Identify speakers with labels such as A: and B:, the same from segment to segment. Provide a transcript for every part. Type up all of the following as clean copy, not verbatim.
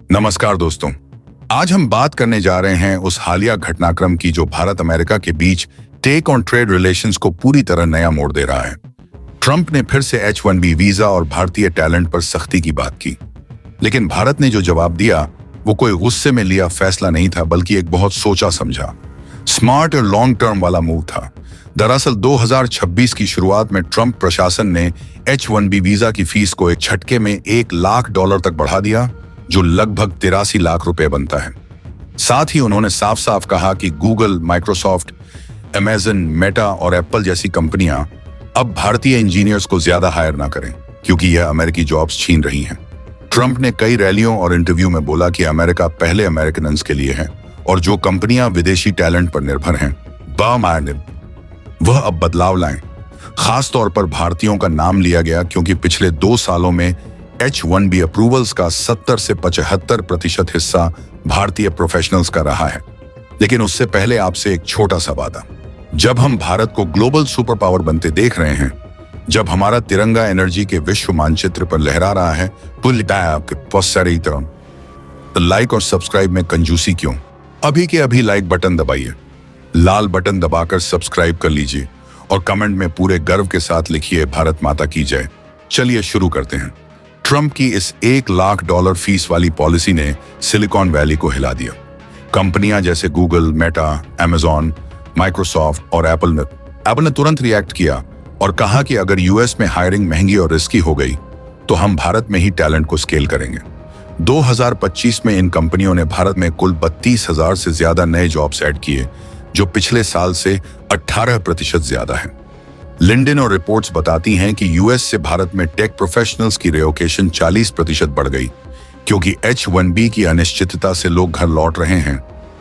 A: नमस्कार दोस्तों। आज हम बात करने जा रहे हैं उस हालिया घटनाक्रम की जो भारत अमेरिका के बीच टेक ऑन ट्रेड रिलेशंस को पूरी तरह नया मोड़ दे रहा है। ट्रंप ने फिर से H-1B वीजा और भारतीय टैलेंट पर सख्ती की बात की, लेकिन भारत ने जो जवाब दिया वो कोई गुस्से में लिया फैसला नहीं था, बल्कि एक बहुत सोचा समझा, स्मार्ट और लॉन्ग टर्म वाला मूव था। दरअसल 2026 की शुरुआत में ट्रंप प्रशासन ने H-1B वीजा की फीस को एक झटके में $1 लाख तक बढ़ा दिया, जो लगभग 83 लाख रुपए बनता है। साथ ही उन्होंने साफ साफ कहा कि गूगल, माइक्रोसॉफ्ट, अमेजन, मेटा और एप्पल जैसी कंपनियां अब भारतीय इंजीनियर्स को ज्यादा हायर ना करें, क्योंकि यह अमेरिकी जॉब्स छीन रही हैं। ट्रंप ने कई रैलियों और इंटरव्यू में बोला कि अमेरिका पहले अमेरिकन्स के लिए है और जो कंपनियां विदेशी टैलेंट पर निर्भर हैं, वह अब बदलाव लाएं। खास तौर पर भारतीयों का नाम लिया गया, क्योंकि पिछले 2 सालों में H-1B अप्रूवल्स का 70 से 75% हिस्सा भारतीय प्रोफेशनल्स का रहा है। लेकिन उससे पहले आपसे एक छोटा सा वादा। जब हम भारत को ग्लोबल सुपर पावर बनते देख रहे हैं, जब हमारा तिरंगा एनर्जी के विश्व मानचित्र पर लहरा रहा है, तो लाइक और सब्सक्राइब में कंजूसी क्यों? अभी के अभी लाइक बटन दबाइए, लाल बटन दबाकर सब्सक्राइब कर लीजिए और कमेंट में पूरे गर्व के साथ लिखिए भारत माता की जय। चलिए शुरू करते हैं। ट्रंप की इस $1 लाख फीस वाली पॉलिसी ने सिलिकॉन वैली को हिला दिया। कंपनियां जैसे गूगल, मेटा, अमेजॉन, माइक्रोसॉफ्ट और एप्पल ने तुरंत रिएक्ट किया और कहा कि अगर यूएस में हायरिंग महंगी और रिस्की हो गई तो हम भारत में ही टैलेंट को स्केल करेंगे। 2025 में इन कंपनियों ने भारत में कुल 32,000 से ज्यादा नए जॉब्स ऐड किए, जो पिछले साल से 18% ज्यादा है। लिंक्डइन और रिपोर्ट्स बताती हैं कि यूएस से भारत में टेक प्रोफेशनल्स की रिलोकेशन 40% बढ़ गई, क्योंकि H-1B की अनिश्चितता से लोग घर लौट रहे हैं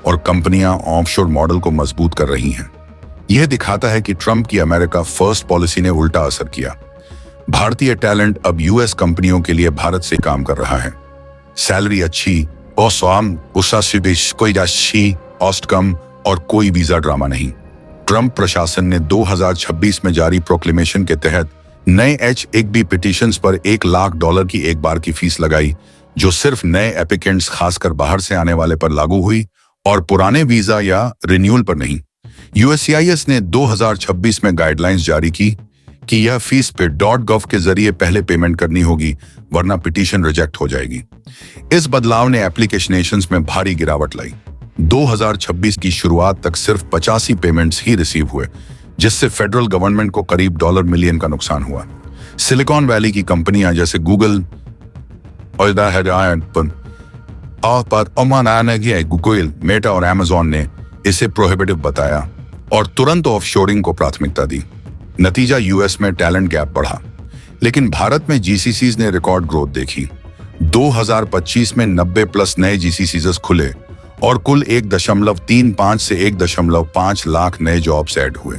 A: और कंपनियां ऑफशोर मॉडल को मजबूत कर रही हैं। यह दिखाता है कि ट्रंप की अमेरिका फर्स्ट पॉलिसी ने उल्टा असर किया। भारतीय टैलेंट अब यूएस कंपनियों के लिए भारत से काम कर रहा है। सैलरी अच्छी, कॉस्ट कम और कोई वीजा ड्रामा नहीं। ट्रंप प्रशासन ने 2026 में जारी प्रोक्लेमेशन के तहत नए H-1B पिटीशंस पर $1 लाख की एक बार की फीस लगाई, जो सिर्फ नए एप्लीकेंट्स खासकर बाहर से आने वाले पर लागू हुई और पुराने वीजा या रिन्यूअल पर नहीं। USCIS ने 2026 में गाइडलाइंस जारी की कि यह फीस पे .gov के जरिए पहले पेमेंट करनी होगी, वरना पिटीशन रिजेक्ट हो जाएगी। इस बदलाव ने एप्लीकेशनेशंस में भारी गिरावट लाई। 2026 की शुरुआत तक सिर्फ 85 पेमेंट्स ही रिसीव हुए, जिससे फेडरल गवर्नमेंट को करीब $1 मिलियन का नुकसान हुआ। सिलिकॉन वैली की कंपनियां जैसे गूगल मेटा और अमेजॉन ने इसे प्रोहिबिटिव बताया और तुरंत ऑफशोरिंग को प्राथमिकता दी। नतीजा यूएस में टैलेंट गैप बढ़ा, लेकिन भारत में जीसीसीज ने रिकॉर्ड ग्रोथ देखी। 2025 में 90+ नए जीसीसीज खुले और कुल 1.35 से 1.5 लाख नए जॉब्स ऐड हुए,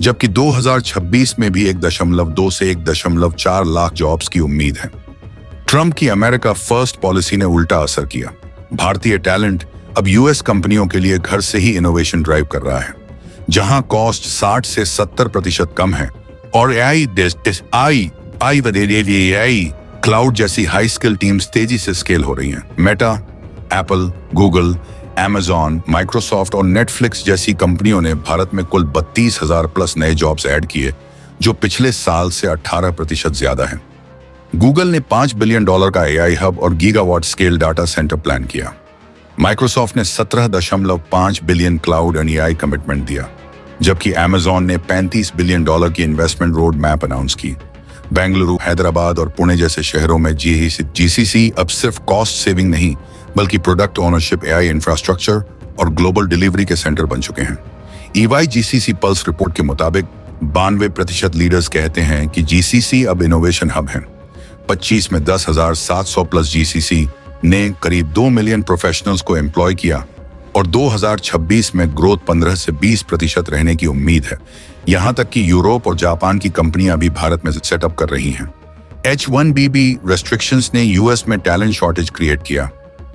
A: जबकि 2026 में भी 1.2 से 1.4 लाख जॉब्स की उम्मीद है। ट्रंप की अमेरिका फर्स्ट पॉलिसी ने उल्टा असर किया। भारतीय टैलेंट अब यूएस कंपनियों के लिए घर से ही इनोवेशन ड्राइव कर रहा है, जहां कॉस्ट 60 से 70% कम है और AI क्लाउड जैसी हाई स्किल टीम्स तेजी से स्केल हो रही हैं। Meta, Apple, Google, Amazon, Microsoft और नेटफ्लिक्स जैसी कंपनियों ने भारत में कुल 32,000+ नए जॉब्स ऐड किए, जो पिछले साल से 18% ज्यादा है। गूगल ने $5 बिलियन का AI हब और gigawatt scale data centre plan किया। माइक्रोसॉफ्ट ने 17.5 billion cloud and AI commitment दिया, जबकि अमेजॉन ने $35 बिलियन की इन्वेस्टमेंट रोड मैप अनाउंस की। बेंगलुरु, हैदराबाद और पुणे जैसे शहरों में GCC अब सिर्फ कॉस्ट सेविंग नहीं, बल्कि प्रोडक्ट ओनरशिप, AI इंफ्रास्ट्रक्चर और ग्लोबल डिलीवरी के सेंटर बन चुके हैं। EY GCC पल्स रिपोर्ट के मुताबिक 92% लीडर्स कहते हैं कि GCC अब इनोवेशन हब है। 25 में 10,700+ GCC ने करीब 2 मिलियन प्रोफेशनल्स को एम्प्लॉय किया और 2026 में ग्रोथ 15 से 20% रहने की उम्मीद है। यहां तक कि यूरोप और जापान की कंपनियां भी भारत में सेटअप कर रही हैं। H-1B रेस्ट्रिक्शंस ने यूएस में टैलेंट शॉर्टेज क्रिएट किया,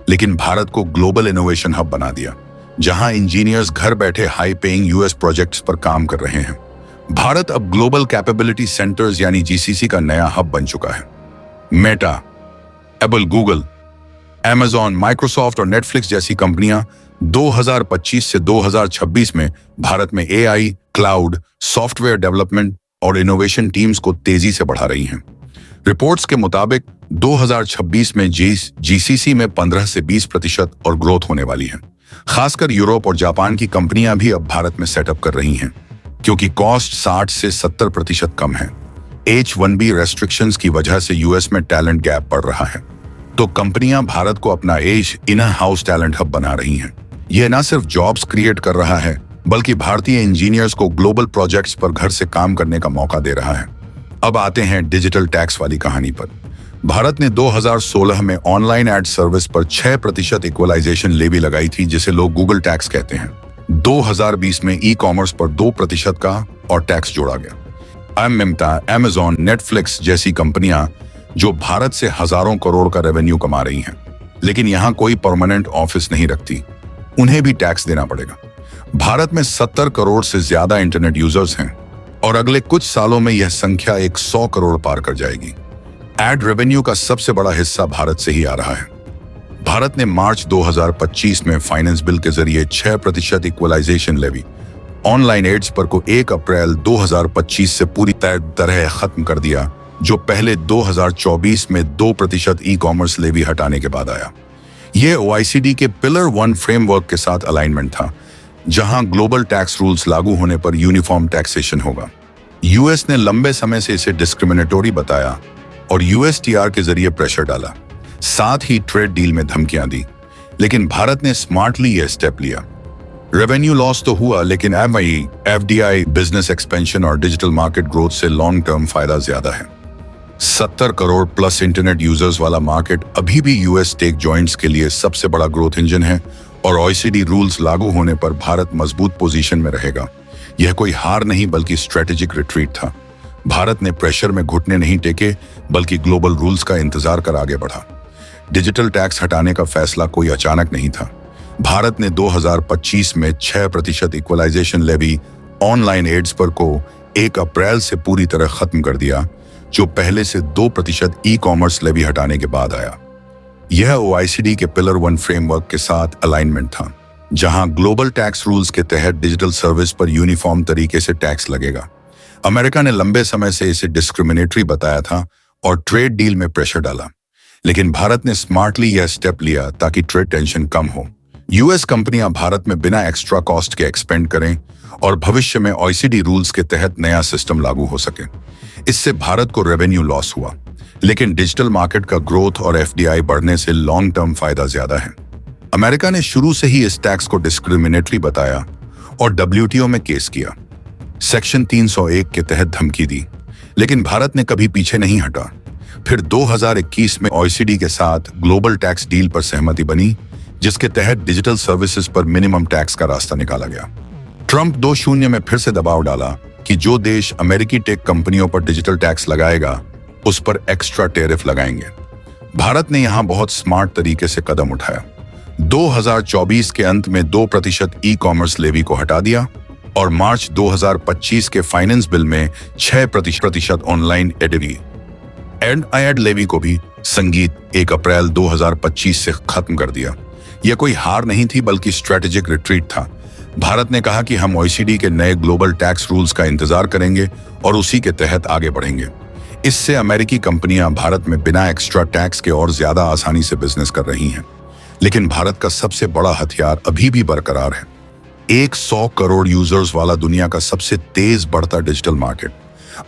A: लेकिन भारत को ग्लोबल इनोवेशन हब बना दिया, जहां इंजीनियर्स घर बैठे हाई पेइंग यूएस प्रोजेक्ट्स पर काम कर रहे हैं। भारत अब ग्लोबल कैपेबिलिटी सेंटर्स यानी GCC का नया हब बन चुका है। Meta, Apple, Google, Amazon, Microsoft और नेटफ्लिक्स जैसी कंपनियां 2025 से 2026 में भारत में एआई, क्लाउड, सॉफ्टवेयर डेवलपमेंट और इनोवेशन टीम्स को तेजी से बढ़ा रही हैं। रिपोर्ट्स के मुताबिक 2026 में जीसीसी में 15 से 20% और ग्रोथ होने वाली है। खासकर यूरोप और जापान की कंपनियां भी अब भारत में सेटअप कर रही हैं, क्योंकि कॉस्ट 60 से 70% कम है। H-1B रेस्ट्रिक्शंस की वजह से यूएस में टैलेंट गैप बढ़ रहा है, तो कंपनियां भारत को अपना इन हाउस टैलेंट हब बना रही हैं। यह न सिर्फ जॉब्स क्रिएट कर रहा है, बल्कि भारतीय इंजीनियर्स को ग्लोबल प्रोजेक्ट्स पर घर से काम करने का मौका दे रहा है। अब आते हैं डिजिटल टैक्स वाली कहानी पर। भारत ने 2016 में ऑनलाइन एड सर्विस पर 6% इक्वलाइजेशन लेवी लगाई थी, जिसे लोग गूगल टैक्स कहते हैं। 2020 में ई कॉमर्स पर 2% का और टैक्स जोड़ा गया। Amazon, नेटफ्लिक्स जैसी कंपनियां जो भारत से हजारों करोड़ का रेवेन्यू कमा रही हैं, लेकिन यहां कोई परमानेंट ऑफिस नहीं रखती, उन्हें भी टैक्स देना पड़ेगा। भारत में 70 करोड़ से ज्यादा इंटरनेट यूजर्स हैं और अगले कुछ सालों में यह संख्या 100 करोड़ पार कर जाएगी। एड रेवेन्यू का सबसे बड़ा हिस्सा भारत से ही आ रहा है। भारत ने मार्च 2025 में फाइनेंस बिल के जरिए 6% इक्वलाइजेशन लेवी ऑनलाइन एड्स पर को 1 अप्रैल 2025 से पूरी तरह खत्म कर दिया, जो पहले 2024 में 2% ई कॉमर्स लेवी हटाने के बाद आया। यह OECD के पिलर 1 फ्रेमवर्क के साथ अलाइनमेंट था, जहां ग्लोबल टैक्स रूल्स लागू होने पर यूनिफॉर्म टैक्सेशन होगा। यूएस ने लंबे समय से इसे डिस्क्रिमिनेटरी बताया और USTR के जरिए प्रेशर डाला, साथ ही ट्रेड डील में धमकियां दी, लेकिन भारत ने स्मार्टली यह स्टेप लिया। रेवेन्यू लॉस तो हुआ, लेकिन FDI, बिजनेस एक्सपेंशन और डिजिटल मार्केट ग्रोथ से लॉन्ग टर्म फायदा ज्यादा है। 70 करोड़ प्लस इंटरनेट यूजर्स वाला मार्केट अभी भी यूएस टेक जॉइंट्स के लिए सबसे बड़ा ग्रोथ इंजन है और OECD रूल्स लागू होने पर भारत मजबूत पोजीशन में रहेगा। यह कोई हार नहीं बल्कि स्ट्रेटेजिक रिट्रीट था। भारत ने प्रेशर में घुटने नहीं टेके, बल्कि ग्लोबल रूल्स का इंतजार कर आगे बढ़ा। डिजिटल टैक्स हटाने का फैसला कोई अचानक नहीं था। भारत ने 2025 में 6% इक्वलाइजेशन लेवी ऑनलाइन एड्स पर को 1 अप्रैल से पूरी तरह खत्म कर दिया, जो पहले से 2% ई कॉमर्स लेवी हटाने के बाद आया। यह OECD के पिलर 1 फ्रेमवर्क के साथ अलाइनमेंट था, जहां ग्लोबल टैक्स रूल्स के तहत डिजिटल सर्विस पर यूनिफॉर्म तरीके से टैक्स लगेगा। अमेरिका ने लंबे समय से इसे डिस्क्रिमिनेटरी बताया था और ट्रेड डील में प्रेशर डाला, लेकिन भारत ने स्मार्टली यह स्टेप लिया ताकि ट्रेड टेंशन कम हो। यूएस कंपनियां भारत में बिना एक्स्ट्रा कॉस्ट के एक्सपेंड करें और भविष्य में OECD रूल्स के तहत नया सिस्टम लागू हो सके। इससे भारत को रेवेन्यू लॉस हुआ, लेकिन डिजिटल मार्केट का ग्रोथ और FDI बढ़ने से लॉन्ग टर्म फायदा ज्यादा है। अमेरिका ने शुरू से ही इस टैक्स को डिस्क्रिमिनेटरी बताया और WTO में केस किया, सेक्शन 301 के तहत धमकी दी, लेकिन भारत ने कभी पीछे नहीं हटा। फिर 2021 में OECD के साथ ग्लोबल टैक्स डील पर सहमति बनी, जिसके तहत डिजिटल सर्विसेज पर मिनिमम टैक्स का रास्ता निकाला गया। ट्रंप 2.0 में फिर से दबाव डाला कि जो देश अमेरिकी टेक कंपनियों पर डिजिटल टैक्स लगाएगा, उस पर एक्स्ट्रा टैरिफ लगाएंगे। भारत ने यहां बहुत स्मार्ट तरीके से कदम उठाया। 2024 के अंत में 2% ई कॉमर्स लेवी को हटा दिया और मार्च 2025 के फाइनेंस बिल में 6% ऑनलाइन एड लेवी को भी संगीत 1 अप्रैल 2025 से खत्म कर दिया। यह कोई हार नहीं थी बल्कि स्ट्रेटेजिक रिट्रीट था। भारत ने कहा कि हम OECD के नए ग्लोबल टैक्स रूल्स का इंतजार करेंगे और उसी के तहत आगे बढ़ेंगे। इससे अमेरिकी कंपनियां भारत में बिना एक्स्ट्रा टैक्स के और ज्यादा आसानी से बिजनेस कर रही हैं। लेकिन भारत का सबसे बड़ा हथियार अभी भी बरकरार है, 100 करोड़ यूजर्स वाला दुनिया का सबसे तेज बढ़ता डिजिटल मार्केट।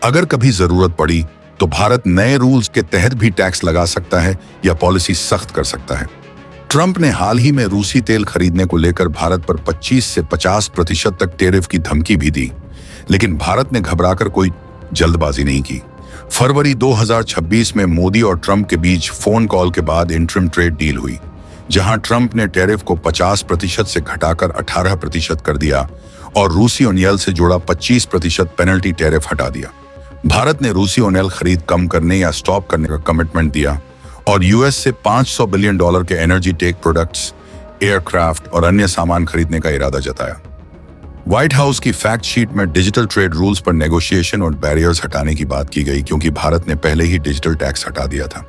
A: अगर कभी जरूरत पड़ी तो भारत नए रूल्स के तहत भी टैक्स लगा सकता है या पॉलिसी सख्त कर सकता है। ट्रंप ने हाल ही में रूसी तेल खरीदने को लेकर भारत पर 25 से 50% तक टैरिफ की धमकी भी दी, लेकिन भारत ने घबराकर कोई जल्दबाजी नहीं की। फरवरी 2026 में मोदी और ट्रंप के बीच फोन कॉल के बाद इंटरिम ट्रेड डील हुई, जहां ट्रंप ने टैरिफ को 50% से घटाकर 18% कर दिया और रूसी ओनियल से जुड़ा 25% पेनल्टी टैरिफ हटा दिया। भारत ने रूसी ओनियल खरीद कम करने या स्टॉप करने का कमिटमेंट दिया और यूएस से $500 बिलियन के एनर्जी टेक प्रोडक्ट्स, एयरक्राफ्ट और अन्य सामान खरीदने का इरादा जताया। व्हाइट हाउस की फैक्ट शीट में डिजिटल ट्रेड रूल्स पर नेगोशिएशन और बैरियर्स हटाने की बात की गई, क्योंकि भारत ने पहले ही डिजिटल टैक्स हटा दिया था।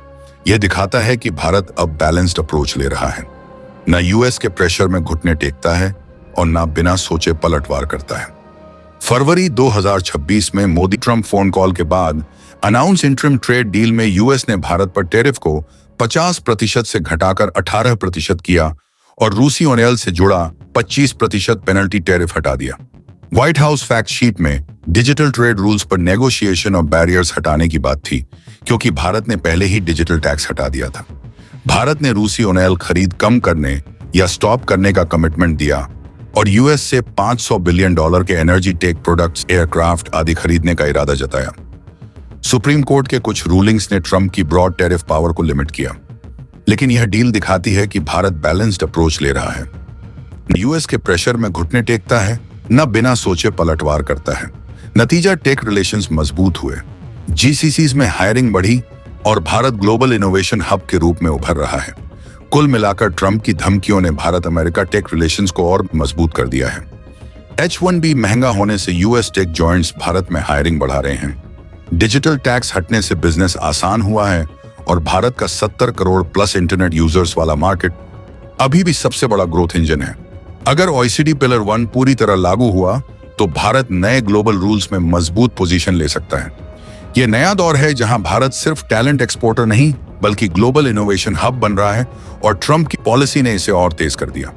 A: यह दिखाता है कि भारत अब बैलेंस्ड अप्रोच ले रहा है, न यूएस के प्रेशर में घुटने टेकता है और न बिना सोचे पलटवार करता है। फरवरी 2026 में मोदी ट्रंप फोन कॉल के बाद अनाउंस इंटरिम ट्रेड डील में यूएस ने भारत पर टैरिफ को 50% से घटाकर 18% किया और रूसी ऑयल से जुड़ा 25% पेनल्टी टैरिफ हटा दिया। व्हाइट हाउस फैक्ट शीट में डिजिटल ट्रेड रूल्स पर नेगोशिएशन और बैरियर्स हटाने की बात थी, क्योंकि भारत ने पहले ही डिजिटल टैक्स हटा दिया था। भारत ने रूसी ऑयल खरीद कम करने या स्टॉप करने का कमिटमेंट दिया और यूएस से $500 बिलियन के एनर्जी टेक प्रोडक्ट्स, एयरक्राफ्ट आदि खरीदने का इरादा जताया। सुप्रीम कोर्ट के कुछ रूलिंग्स ने ट्रंप की ब्रॉड टैरिफ पावर को लिमिट किया, लेकिन यह डील दिखाती है कि भारत बैलेंस्ड अप्रोच ले रहा है, यूएस के प्रेशर में घुटने टेकता है, न बिना सोचे पलटवार करता है। नतीजा, टेक रिलेशंस मजबूत हुए, जीसीसीज में हायरिंग बढ़ी और भारत ग्लोबल इनोवेशन हब के रूप में उभर रहा है। कुल मिलाकर ट्रंप की धमकियों ने भारत अमेरिका टेक रिलेशंस को और मजबूत कर दिया है। H1B महंगा होने से यूएस टेक जॉइंट्स भारत में हायरिंग बढ़ा रहे हैं। डिजिटल टैक्स हटने से बिजनेस आसान हुआ है और भारत का 70 करोड़ प्लस इंटरनेट यूजर्स वाला मार्केट अभी भी सबसे बड़ा ग्रोथ इंजन है। अगर OECD पिलर 1 पूरी तरह लागू हुआ तो भारत नए ग्लोबल रूल्स में मजबूत पोजीशन ले सकता है। यह नया दौर है जहां भारत सिर्फ टैलेंट एक्सपोर्टर नहीं बल्कि ग्लोबल इनोवेशन हब बन रहा है और ट्रंप की पॉलिसी ने इसे और तेज कर दिया।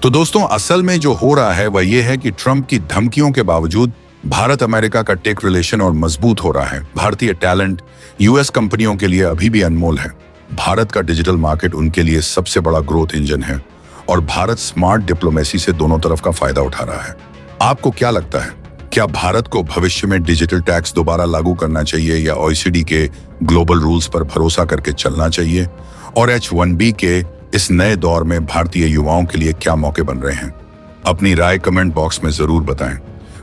A: तो दोस्तों, असल में जो हो रहा है वह यह है कि ट्रंप की धमकियों के बावजूद भारत अमेरिका का टेक रिलेशन और मजबूत हो रहा है। भारतीय टैलेंट यूएस कंपनियों के लिए अभी भी अनमोल है। भारत का डिजिटल मार्केट उनके लिए सबसे बड़ा ग्रोथ इंजन है और भारत स्मार्ट डिप्लोमेसी से दोनों तरफ का फायदा उठा रहा है। आपको क्या लगता है, क्या भारत को भविष्य में डिजिटल टैक्स दोबारा लागू करना चाहिए या OECD के ग्लोबल रूल्स पर भरोसा करके चलना चाहिए? और H1B के इस नए दौर में भारतीय युवाओं के लिए क्या मौके बन रहे हैं? अपनी राय कमेंट बॉक्स में जरूर बताएं।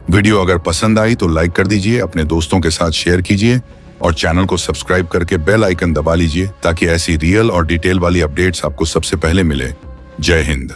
A: वीडियो अगर पसंद आई तो लाइक कर दीजिए, अपने दोस्तों के साथ शेयर कीजिए और चैनल को सब्सक्राइब करके बेल आइकन दबा लीजिए ताकि ऐसी रियल और डिटेल वाली अपडेट्स आपको सबसे पहले मिले। जय हिंद।